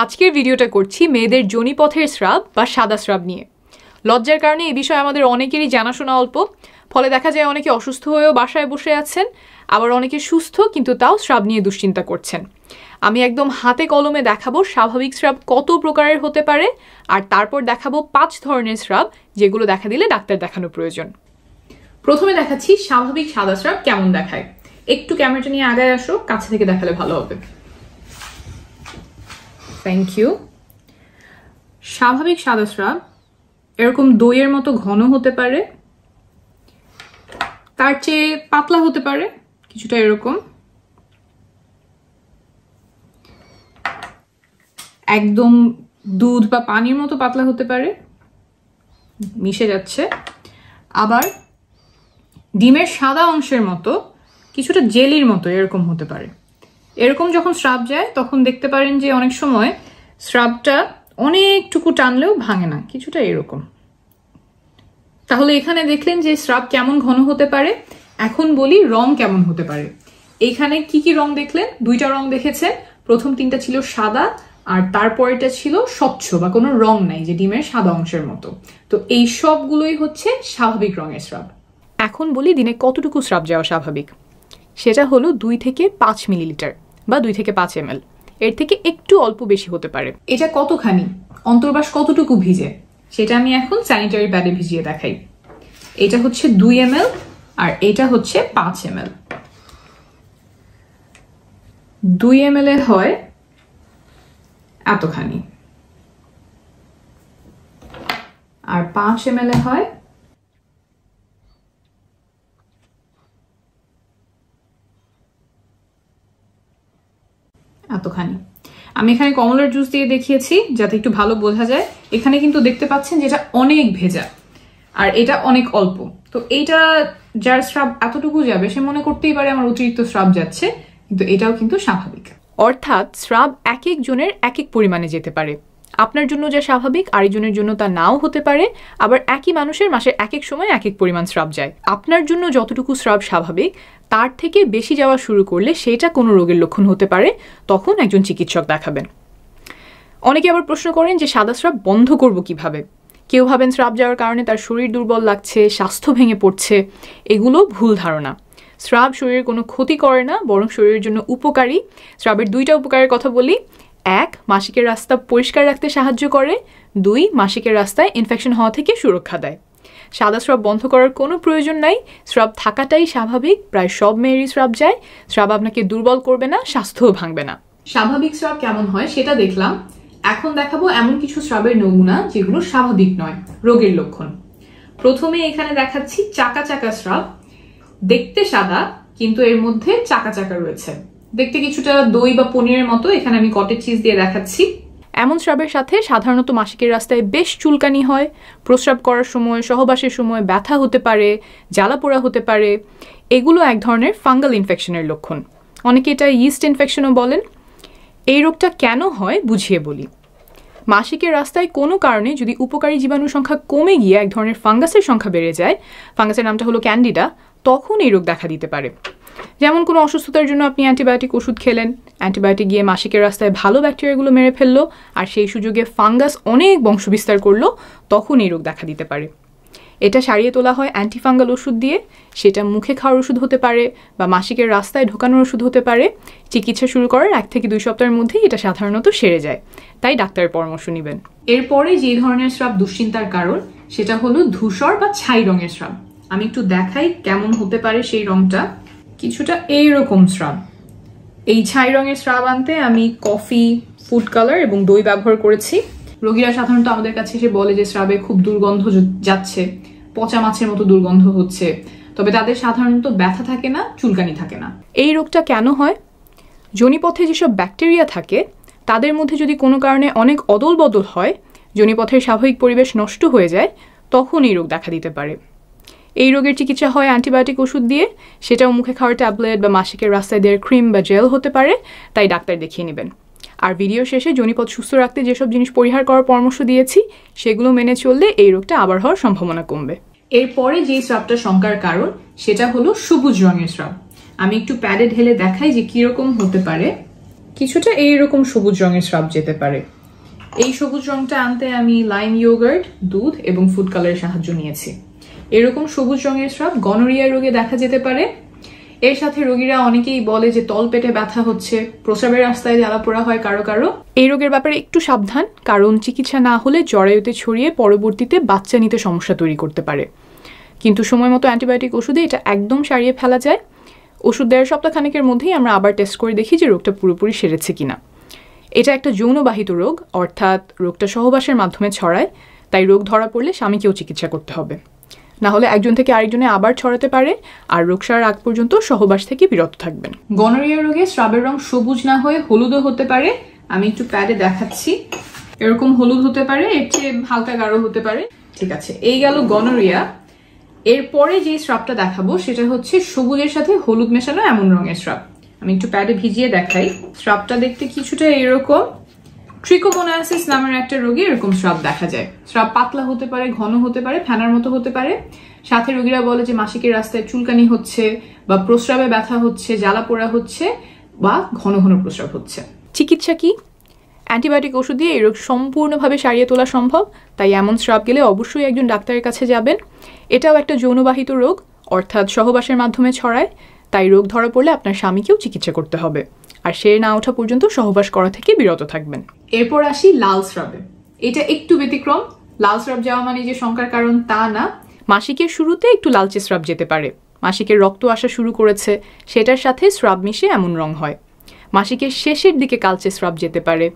আজকের ভিডিওটা করছি মেয়েদের যোনিপথের স্রাব বা সাদা স্রাব নিয়ে। লজ্জার কারণে এই বিষয়ে আমাদের অনেকেরই জানাশোনা অল্প, ফলে দেখা যায় অনেকে অসুস্থ হয়েও বাসায় বসে আছেন, আবার অনেকে সুস্থ কিন্তু তাও স্রাব নিয়ে দুশ্চিন্তা করছেন। আমি একদম হাতে কলমে দেখাবো স্বাভাবিক স্রাব কত প্রকারের হতে পারে, আর তারপর দেখাবো 5 ধরনের স্রাব যেগুলো দেখা দিলে ডাক্তার দেখানো প্রয়োজন। প্রথমে দেখাচ্ছি স্বাভাবিক সাদা স্রাব কেমন দেখায়। একটু ক্যামেরাটা নিয়ে আগায় আসো, কাছে থেকে দেখালে ভালো হবে। Thank you. স্বাভাবিক সাদা স্রাব এরকম দইয়ের মতো ঘন হতে পারে, তার চেয়ে পাতলা হতে পারে, কিছুটা এরকম, একদম দুধ বা পানির মতো পাতলা হতে পারে, মিশে যাচ্ছে। আবার ডিমের সাদা অংশের মতো কিছুটা জেলির মতো এরকম হতে পারে। এরকম যখন স্রাব যায় তখন দেখতে পারেন যে অনেক সময় স্রাবটা অনেকটুকু টানলেও ভাঙে না, কিছুটা এরকম। তাহলে এখানে দেখলেন যে স্রাব কেমন ঘন হতে পারে। এখন বলি রং কেমন হতে পারে। এইখানে কি কি রং দেখলেন? 2টা রং দেখেছেন। প্রথম 3টা ছিল সাদা, আর তারপরেটা ছিল স্বচ্ছ বা কোনো রং নাই, যে ডিমের সাদা অংশের মতো। তো এই সবগুলোই হচ্ছে স্বাভাবিক রঙের স্রাব। এখন বলি দিনে কতটুকু স্রাব যাওয়া স্বাভাবিক। সেটা হলো 2 থেকে 5 মিলিলিটার বা 2 থেকে 5 ml। এর থেকে একটু অল্প বেশি হতে পারে। এটা কতখানি, অন্তর্বাস কতটুকু ভিজে, সেটা আমি এখন স্যানিটারি প্যাডে ভিজিয়ে দেখাই। এটা হচ্ছে 2 ml আর এটা হচ্ছে 5 ml। 2 ml এ হয় এতখানি, আর 5 ml এ হয় এতখানি। আমি এখানে কমলার জুস দিয়ে দেখিয়েছি যাতে একটু ভালো বোঝা যায়। এখানে কিন্তু দেখতে পাচ্ছেন যেটা অনেক ভেজা আর এটা অনেক অল্প। তো এইটা যার স্রাব এতটুকু যাবে সে মনে করতেই পারে আমার অতিরিক্ত স্রাব যাচ্ছে, কিন্তু এটাও কিন্তু স্বাভাবিক। অর্থাৎ স্রাব এক এক জনের এক এক পরিমাণে যেতে পারে। আপনার জন্য যা স্বাভাবিক আরেকজনের জন্য তা নাও হতে পারে। আবার একই মানুষের মাসে এক এক সময় এক এক পরিমাণ স্রাব যায়। আপনার জন্য যতটুকু স্রাব স্বাভাবিক তার থেকে বেশি যাওয়া শুরু করলে সেটা কোনো রোগের লক্ষণ হতে পারে, তখন একজন চিকিৎসক দেখাবেন। অনেকে আবার প্রশ্ন করেন যে সাদা স্রাব বন্ধ করব কিভাবে। কেউ ভাবেন স্রাব যাওয়ার কারণে তার শরীর দুর্বল লাগছে, স্বাস্থ্য ভেঙে পড়ছে। এগুলো ভুল ধারণা। স্রাব শরীরের কোনো ক্ষতি করে না, বরং শরীরের জন্য উপকারী। স্রাবের 2টা উপকারের কথা বলি। 1, মাসিকের রাস্তা পরিষ্কার রাখতে সাহায্য করে। 2, মাসিকের রাস্তায় ইনফেকশন হওয়া থেকে সুরক্ষা দেয়। সাদা স্রাব বন্ধ করার কোনো প্রয়োজন নাই। স্রাব থাকাটাই স্বাভাবিক। প্রায় সব মেয়েরই স্রাব যায়। স্রাব আপনাকে দুর্বল করবে না, স্বাস্থ্যও ভাঙবে না। স্বাভাবিক স্রাব কেমন হয় সেটা দেখলাম। এখন দেখাবো এমন কিছু স্রাবের নমুনা যেগুলো স্বাভাবিক নয়, রোগের লক্ষণ। প্রথমে এখানে দেখাচ্ছি চাকা চাকা স্রাব। দেখতে সাদা কিন্তু এর মধ্যে চাকা চাকা রয়েছে। দেখতে কিছুটা দই বা পনিরের মতো। এখানে আমি কটেজ চিজ দিয়ে দেখাচ্ছি। এমন স্রাবের সাথে সাধারণত মাসিকের রাস্তায় বেশ চুলকানি হয়। প্রস্রাব করার সময়, সহবাসের সময় ব্যথা হতে পারে, জ্বালা পোড়া হতে পারে। এগুলো এক ধরনের ফাঙ্গাল ইনফেকশনের লক্ষণ। অনেকে এটা ইস্ট ইনফেকশনও বলেন। এই রোগটা কেন হয় বুঝিয়ে বলি। মাসিকের রাস্তায় কোনো কারণে যদি উপকারী জীবাণুর সংখ্যা কমে গিয়ে এক ধরনের ফাঙ্গাসের সংখ্যা বেড়ে যায়, ফাঙ্গাসের নামটা হলো ক্যান্ডিডা, তখন এই রোগ দেখা দিতে পারে। যেমন কোনো অসুস্থতার জন্য আপনি অ্যান্টিবায়োটিক ওষুধ খেলেন, অ্যান্টিবায়োটিক গিয়ে মাসিকের রাস্তায় ভালো ব্যাকটেরিয়াগুলো মেরে ফেললো, আর সেই সুযোগে ফাঙ্গাস অনেক বংশবিস্তার করলো, তখন এই রোগ দেখা দিতে পারে। এটা সারিয়ে তোলা হয় অ্যান্টিফাঙ্গাল ওষুধ দিয়ে। সেটা মুখে খাওয়ার ওষুধ হতে পারে বা মাসিকের রাস্তায় ঢোকানোর ওষুধ হতে পারে। চিকিৎসা শুরু করার 1 থেকে 2 সপ্তাহের মধ্যেই এটা সাধারণত সেরে যায়, তাই ডাক্তারের পরামর্শ নেবেন। এরপরে যে ধরনের স্রাব দুশ্চিন্তার কারণ সেটা হলো ধূসর বা ছাই রঙের স্রাব। আমি একটু দেখাই কেমন হতে পারে সেই রংটা। কিছুটা এইরকম স্রাব। এই ছাই রঙের স্রাব আনতে আমি কফি, ফুড কালার এবং দই ব্যবহার করেছি। রোগীরা সাধারণত আমাদের কাছে এসে বলে যে স্রাবে খুব দুর্গন্ধ যাচ্ছে, পচা মাছের মতো দুর্গন্ধ হচ্ছে, তবে তাদের সাধারণত ব্যথা থাকে না, চুলকানি থাকে না। এই রোগটা কেন হয়? যোনিপথে যেসব ব্যাকটেরিয়া থাকে তাদের মধ্যে যদি কোনো কারণে অনেক অদল বদল হয়, যোনিপথের স্বাভাবিক পরিবেশ নষ্ট হয়ে যায়, তখন এই রোগ দেখা দিতে পারে। এই রোগের চিকিৎসা হয় অ্যান্টিবায়োটিক ওষুধ দিয়ে। সেটাও মুখে খাওয়ার ট্যাবলেট বা মাসিকের রাস্তায় দেওয়ার ক্রিম বা জেল হতে পারে, তাই ডাক্তার দেখিয়ে নেবেন। আর ভিডিও শেষে যোনিপথ সুস্থ রাখতে যেসব জিনিস পরিহার করার পরামর্শ দিয়েছি সেগুলো মেনে চললে এই রোগটা আবার হওয়ার সম্ভাবনা কমবে। এরপরে যে স্রাবটা শঙ্কার কারণ সেটা হলো সবুজ রঙের স্রাব। আমি একটু প্যাডে ঢেলে দেখাই যে কিরকম হতে পারে। কিছুটা এইরকম সবুজ রঙের স্রাব যেতে পারে। এই সবুজ রংটা আনতে আমি লাইম ইয়োগার্ট, দুধ এবং ফুড কালারের সাহায্য নিয়েছি। এরকম সবুজ রঙের স্রাব গনোরিয়া রোগে দেখা যেতে পারে। এর সাথে রোগীরা অনেকেই বলে যে তলপেটে ব্যথা হচ্ছে, প্রস্রাবের রাস্তায় জ্বালাপোড়া হয় কারো কারো। এই রোগের ব্যাপারে একটু সাবধান, কারণ চিকিৎসা না হলে জরায়ুতে ছড়িয়ে পরবর্তীতে বাচ্চা নিতে সমস্যা তৈরি করতে পারে। কিন্তু সময় মতো অ্যান্টিবায়োটিক ওষুধে এটা একদম সারিয়ে ফেলা যায়। ওষুধ দেওয়ার সপ্তাহখানেকের মধ্যেই আমরা আবার টেস্ট করে দেখি যে রোগটা পুরোপুরি সেরেছে কিনা। এটা একটা যৌনবাহিত রোগ, অর্থাৎ রোগটা সহবাসের মাধ্যমে ছড়ায়, তাই রোগ ধরা পড়লে স্বামীকেও চিকিৎসা করতে হবে, না হলে একজন থেকে আরেকজনে আবার ছড়াতে পারে। আর রোগ সারার আগ পর্যন্ত সহবাস থেকে বিরত থাকবেন। গনোরিয়া রোগে স্রাবের রং সবুজ না হয়ে হলুদও হতে পারে। আমি একটু প্যাডে দেখাচ্ছি। এরকম হলুদ হতে পারে, এর চেয়ে হালকা গাঢ় হতে পারে। ঠিক আছে, এই গেল গনোরিয়া। এরপরে যে স্রাবটা দেখাবো সেটা হচ্ছে সবুজের সাথে হলুদ মেশানো এমন রঙের স্রাব। আমি একটু প্যাডে ভিজিয়ে দেখাই। স্রাবটা দেখতে কিছুটা এরকম। ট্রিকোমোনাসিস নামের একটা রোগে এরকম স্রাব দেখা যায়। স্রাব পাতলা হতে পারে, ঘন হতে পারে, ফেনার মতো হতে পারে। সাথে রোগীরা বলে যে মাসিকের রাস্তায় চুলকানি হচ্ছে, বা প্রস্রাবে ব্যথা হচ্ছে, জ্বালা পোড়া হচ্ছে, বা ঘন ঘন প্রস্রাব হচ্ছে। চিকিৎসা কি? অ্যান্টিবায়োটিক ওষুধ দিয়ে এই রোগ সম্পূর্ণভাবে সারিয়ে তোলা সম্ভব, তাই এমন স্রাব গেলে অবশ্যই একজন ডাক্তারের কাছে যাবেন। এটাও একটা যৌনবাহিত রোগ, অর্থাৎ সহবাসের মাধ্যমে ছড়ায়, তাই রোগ ধরা পড়লে আপনার স্বামীকেও চিকিৎসা করতে হবে, আর সেরে না ওঠা পর্যন্ত সহবাস করা থেকে বিরত থাকবেন। এরপর আসি লাল স্রাবে। এটা একটু ব্যতিক্রম। লাল স্রাব যাওয়া মানে যে শঙ্কার কারণ তা না। মাসিকের শুরুতে একটু লালচে স্রাব যেতে পারে। মাসিকের রক্ত আসা শুরু করেছে, সেটার সাথে স্রাব মিশে এমন রং হয়। মাসিকের শেষের দিকে কালচে স্রাব যেতে পারে।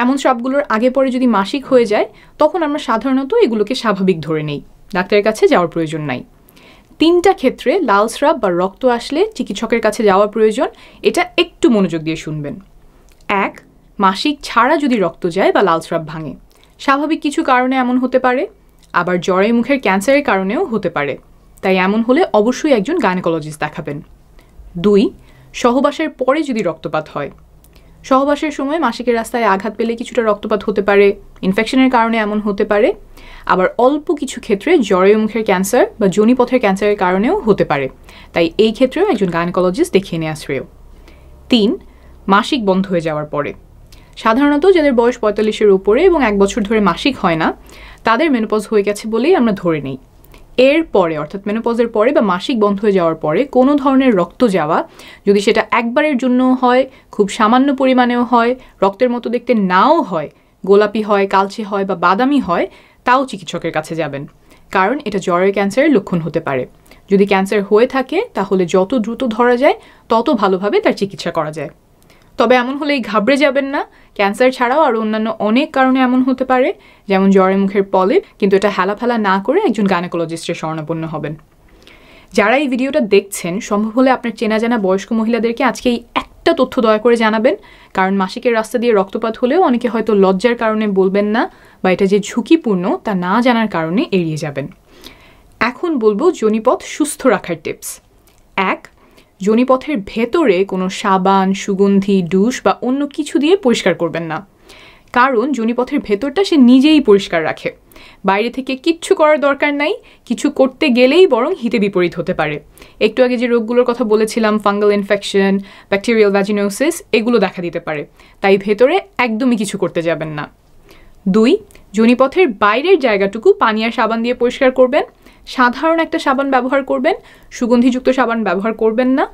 এমন স্রাবগুলোর আগে পরে যদি মাসিক হয়ে যায়, তখন আমরা সাধারণত এগুলোকে স্বাভাবিক ধরে নেই, ডাক্তারের কাছে যাওয়ার প্রয়োজন নাই। 3টা ক্ষেত্রে লাল স্রাব বা রক্ত আসলে চিকিৎসকের কাছে যাওয়া প্রয়োজন। এটা একটু মনোযোগ দিয়ে শুনবেন। 1. মাসিক ছাড়া যদি রক্ত যায় বা লাল স্রাব ভাঙে, স্বাভাবিক কিছু কারণে এমন হতে পারে, আবার জরায়ু মুখের ক্যান্সারের কারণেও হতে পারে, তাই এমন হলে অবশ্যই একজন গাইনোকোলজিস্ট দেখাবেন। 2. সহবাসের পরে যদি রক্তপাত হয়। সহবাসের সময় মাসিকের রাস্তায় আঘাত পেলে কিছুটা রক্তপাত হতে পারে, ইনফেকশনের কারণে এমন হতে পারে, আবার অল্প কিছু ক্ষেত্রে জরায়ু মুখের ক্যান্সার বা যোনিপথের ক্যান্সারের কারণেও হতে পারে, তাই এই ক্ষেত্রেও একজন গাইনোকোলজিস্ট দেখিয়ে নেওয়া শ্রেয়। 3. মাসিক বন্ধ হয়ে যাওয়ার পরে। সাধারণত যাদের বয়স 45-এর উপরে এবং 1 বছর ধরে মাসিক হয় না, তাদের মেনোপজ হয়ে গেছে বলেই আমরা ধরে নিই। এর পরে, অর্থাৎ মেনোপজের পরে বা মাসিক বন্ধ হয়ে যাওয়ার পরে কোনো ধরনের রক্ত যাওয়া, যদি সেটা একবারের জন্য হয়, খুব সামান্য পরিমাণেও হয়, রক্তের মতো দেখতে নাও হয়, গোলাপি হয়, কালচে হয় বা বাদামি হয়, তাও চিকিৎসকের কাছে যাবেন, কারণ এটা জরায়ু ক্যান্সারের লক্ষণ হতে পারে। যদি ক্যান্সার হয়ে থাকে তাহলে যত দ্রুত ধরা যায় তত ভালোভাবে তার চিকিৎসা করা যায়। তবে এমন হলেই ঘাবড়ে যাবেন না। ক্যান্সার ছাড়াও আরও অন্যান্য অনেক কারণে এমন হতে পারে, যেমন জরায়ু মুখের পলিপ, কিন্তু এটা হেলাফেলা না করে একজন গাইনোকোলজিস্টের শরণাপন্ন হবেন। যারা এই ভিডিওটা দেখছেন, সম্ভব হলে আপনার চেনা জানা বয়স্ক মহিলাদেরকে আজকে এই একটা তথ্য দয়া করে জানাবেন, কারণ মাসিকের রাস্তা দিয়ে রক্তপাত হলেও অনেকে হয়তো লজ্জার কারণে বলবেন না, বা এটা যে ঝুঁকিপূর্ণ তা না জানার কারণে এড়িয়ে যাবেন। এখন বলবো যোনিপথ সুস্থ রাখার টিপস। 1. যোনিপথের ভেতরে কোনো সাবান, সুগন্ধি, ডুশ বা অন্য কিছু দিয়ে পরিষ্কার করবেন না, কারণ যোনিপথের ভেতরটা সে নিজেই পরিষ্কার রাখে। বাইরে থেকে কিচ্ছু করার দরকার নাই, কিছু করতে গেলেই বরং হিতে বিপরীত হতে পারে। একটু আগে যে রোগগুলোর কথা বলেছিলাম, ফাঙ্গাল ইনফেকশন, ব্যাকটেরিয়াল ভ্যাজিনোসিস, এগুলো দেখা দিতে পারে, তাই ভেতরে একদমই কিছু করতে যাবেন না। 2. যোনিপথের বাইরের জায়গাটুকু পানি আর সাবান দিয়ে পরিষ্কার করবেন। সাধারণ একটা সাবান ব্যবহার করবেন, সুগন্ধিযুক্ত সাবান ব্যবহার করবেন না।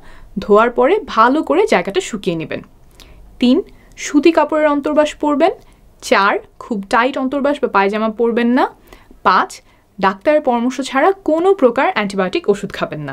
ধোয়ার পরে ভালো করে জায়গাটা শুকিয়ে নেবেন। 3. সুতি কাপড়ের অন্তর্বাস পরবেন। 4. খুব টাইট অন্তর্বাস বা পায়জামা পরবেন না। 5. ডাক্তারের পরামর্শ ছাড়া কোনো প্রকার অ্যান্টিবায়োটিক ওষুধ খাবেন না।